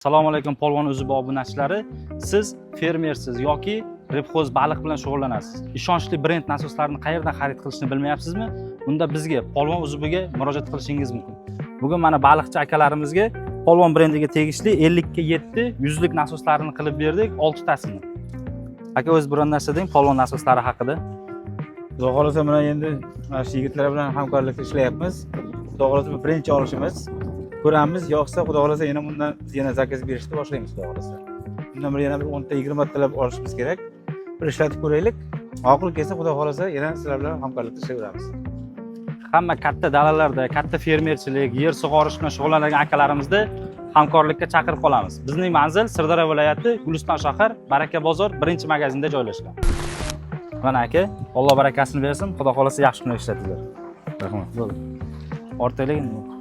Assalomu alaykum polvon o'zi obunachilari. Siz fermersiz yoki repxoz baliq bilan shug'ullanasiz. Ishonchli brend nasoslarini qayerdan xarid qilishni bilmayapsizmi? Unda bizga polvon o'ziga murojaat qilishingiz mumkin. Bugun mana baliqchi akalarimizga polvon brendiga tegishli 50 ga 7 yuzlik nasoslarini qilib berdik, 6 tasini. Aka o'z biror narsa deng polvon nasoslari haqida. Xudo xolasa mana endi mana shu yigitlar bilan hamkorlikda ishlayapmiz. Xudo xolasa birinchi olishimiz. Ko'ramiz, yo'qsa xudo xolasa yana bundan biz yana zakaz berishni boshlaymiz xudo xolasa. Bundan yana bir 10 ta 20 talab olishimiz kerak. Bir ishlatib ko'raylik. Oqil kelsa xudo xolasa yana sizlar bilan hamkorlikda ishlayveramiz. Hamma katta dalalarda, katta fermerchilik, yer sug'orish bilan shug'ullangan akalarimizda hamkorlikka chaqirib qolamiz. Bizning manzil Sirdaryo viloyati Guliston shahar, Baraka bozor 1-magazinda joylashgan. Mana aka, Alloh barakasini bersin. Xudo xolasa yaxshi kun ishlatinglar. Rahmat. Bo'ldi. Ortaylik.